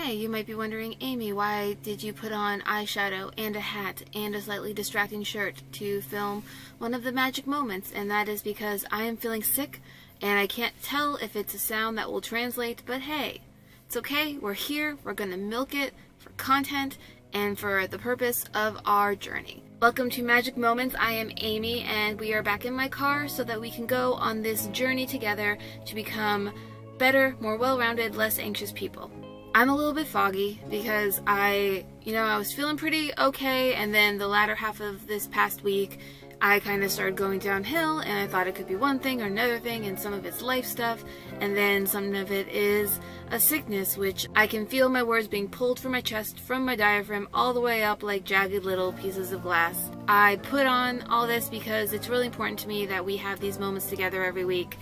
Hey, you might be wondering, Amy, why did you put on eyeshadow and a hat and a slightly distracting shirt to film one of the magic moments? And that is because I am feeling sick and I can't tell if it's a sound that will translate, but hey, it's okay, we're here, we're gonna milk it for content and for the purpose of our journey. Welcome to Magic Moments. I am Amy and we are back in my car so that we can go on this journey together to become better, more well-rounded, less anxious people. I'm a little bit foggy because I was feeling pretty okay, and then the latter half of this past week I kind of started going downhill, and I thought it could be one thing or another thing, and some of it's life stuff, and then some of it is a sickness, which I can feel my words being pulled from my chest, from my diaphragm, all the way up like jagged little pieces of glass. I put on all this because it's really important to me that we have these moments together every week.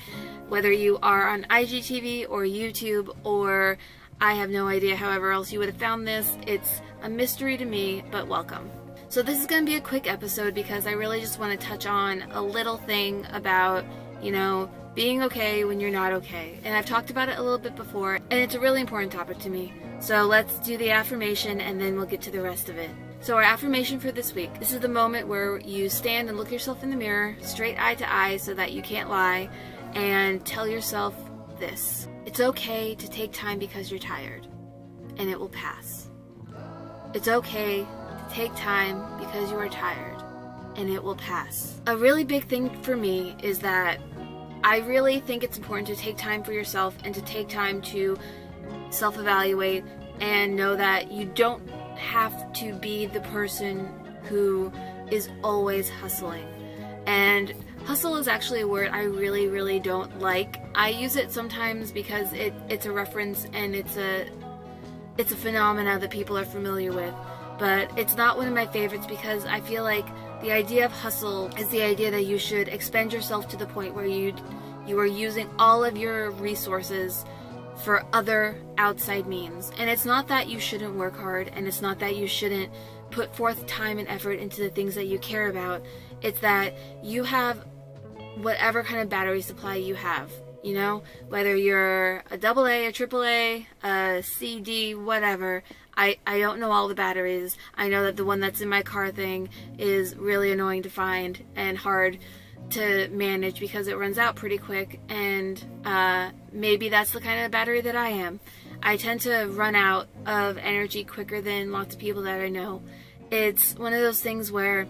Whether you are on IGTV or YouTube, or I have no idea however else you would have found this, it's a mystery to me, but welcome. So this is going to be a quick episode because I really just want to touch on a little thing about, being okay when you're not okay. And I've talked about it a little bit before, and it's a really important topic to me. So let's do the affirmation and then we'll get to the rest of it. So our affirmation for this week, this is the moment where you stand and look yourself in the mirror, straight eye to eye so that you can't lie, and tell yourself this: it's okay to take time because you're tired, and it will pass. It's okay to take time because you are tired, and it will pass. A really big thing for me is that I really think it's important to take time for yourself and to take time to self-evaluate and know that you don't have to be the person who is always hustling. And hustle is actually a word I really don't like. I use it sometimes because it's a reference and it's a phenomena that people are familiar with, but it's not one of my favorites because I feel like the idea of hustle is the idea that you should expend yourself to the point where you are using all of your resources for other outside means. And it's not that you shouldn't work hard, and it's not that you shouldn't put forth time and effort into the things that you care about. It's that you have whatever kind of battery supply you have, whether you're a AA, a AAA, a CD, whatever. I don't know all the batteries. I know that the one that's in my car thing is really annoying to find and hard to manage because it runs out pretty quick, and maybe that's the kind of battery that I am. I tend to run out of energy quicker than lots of people that I know. It's one of those things where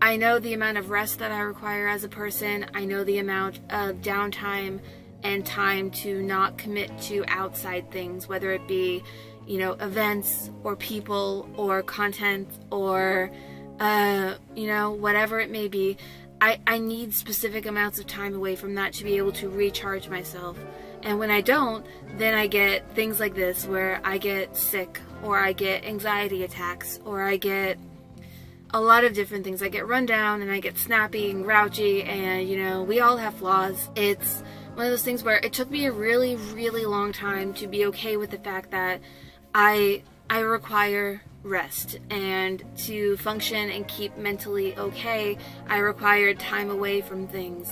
I know the amount of rest that I require as a person. I know the amount of downtime and time to not commit to outside things, whether it be, events or people or content or, whatever it may be. I need specific amounts of time away from that to be able to recharge myself. And when I don't, then I get things like this where I get sick, or I get anxiety attacks, or I get a lot of different things. I get run down and I get snappy and grouchy, and we all have flaws. It's one of those things where it took me a really long time to be okay with the fact that I require rest, and to function and keep mentally okay, I required time away from things.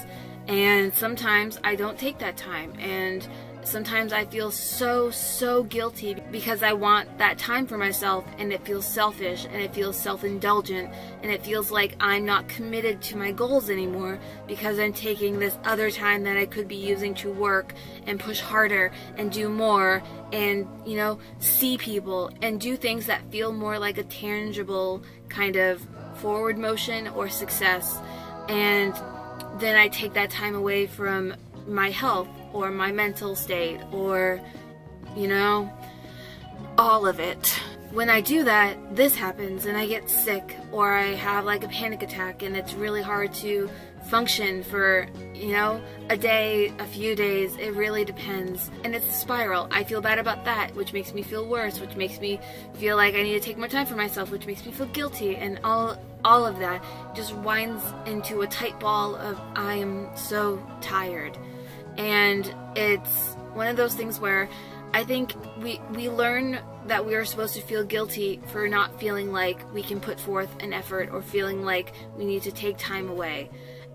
And sometimes I don't take that time, and sometimes I feel so guilty because I want that time for myself, and it feels selfish, and it feels self-indulgent, and it feels like I'm not committed to my goals anymore because I'm taking this other time that I could be using to work and push harder and do more and, see people and do things that feel more like a tangible kind of forward motion or success. And then I take that time away from my health or my mental state or, all of it. When I do that, this happens and I get sick, or I have like a panic attack, and it's really hard to function for, a day, a few days. It really depends. And it's a spiral. I feel bad about that, which makes me feel worse, which makes me feel like I need to take more time for myself, which makes me feel guilty, and all of that just winds into a tight ball of I am so tired. And it's one of those things where I think we learn that we are supposed to feel guilty for not feeling like we can put forth an effort or feeling like we need to take time away.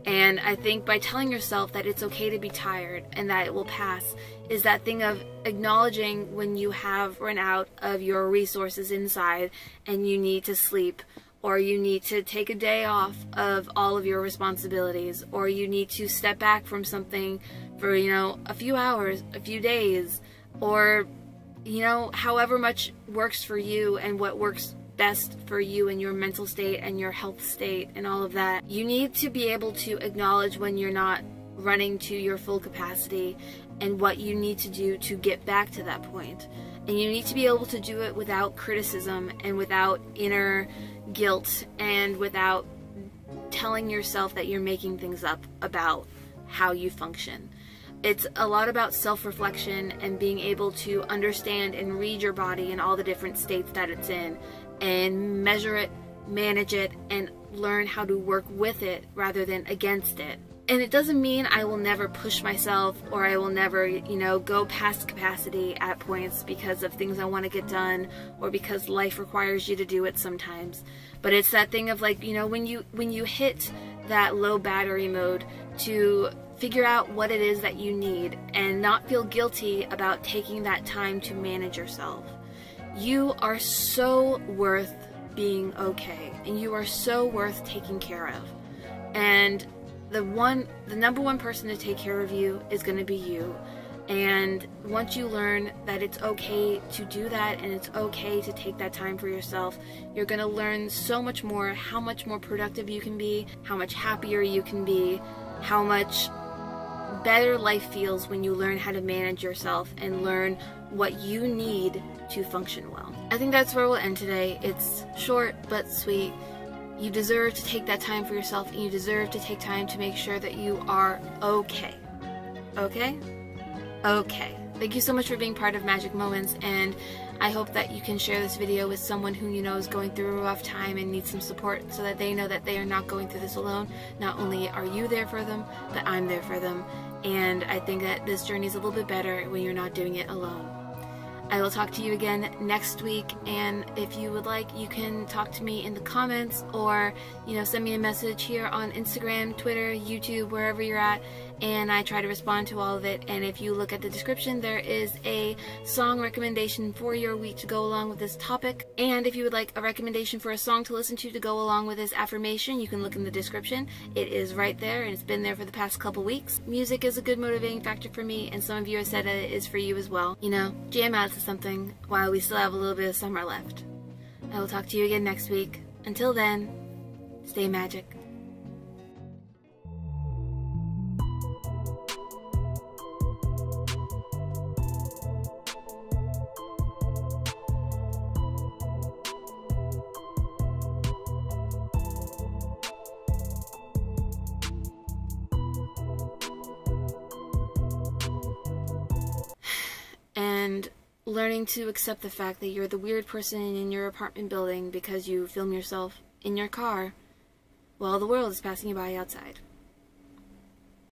And I think by telling yourself that it's okay to be tired and that it will pass is that thing of acknowledging when you have run out of your resources inside and you need to sleep, or you need to take a day off of all of your responsibilities, or you need to step back from something for, a few hours, a few days, or, however much works for you and what works best for you and your mental state and your health state and all of that. You need to be able to acknowledge when you're not running to your full capacity and what you need to do to get back to that point. And you need to be able to do it without criticism and without inner guilt and without telling yourself that you're making things up about how you function. It's a lot about self-reflection and being able to understand and read your body in all the different states that it's in and measure it, manage it, and learn how to work with it rather than against it. And it doesn't mean I will never push myself or I will never, go past capacity at points because of things I want to get done or because life requires you to do it sometimes. But it's that thing of like, when you hit that low battery mode, to figure out what it is that you need and not feel guilty about taking that time to manage yourself. You are so worth being okay, and you are so worth taking care of. And the number one person to take care of you is going to be you. And once you learn that it's okay to do that and it's okay to take that time for yourself, you're going to learn so much more, how much more productive you can be, how much happier you can be, how much better life feels when you learn how to manage yourself and learn what you need to function well. I think that's where we'll end today. It's short but sweet. You deserve to take that time for yourself, and you deserve to take time to make sure that you are okay. Okay? Okay. Thank you so much for being part of Magic Moments, and I hope that you can share this video with someone who you know is going through a rough time and needs some support, so that they know that they are not going through this alone. Not only are you there for them, but I'm there for them. And I think that this journey is a little bit better when you're not doing it alone. I will talk to you again next week, and if you would like, you can talk to me in the comments or, send me a message here on Instagram, Twitter, YouTube, wherever you're at, and I try to respond to all of it. And if you look at the description, there is a song recommendation for your week to go along with this topic. And if you would like a recommendation for a song to listen to go along with this affirmation, you can look in the description. It is right there, and it's been there for the past couple weeks. Music is a good motivating factor for me, and some of you have said that it is for you as well. Jam out to something while we still have a little bit of summer left. I will talk to you again next week. Until then, stay magic. And learning to accept the fact that you're the weird person in your apartment building because you film yourself in your car while the world is passing you by outside.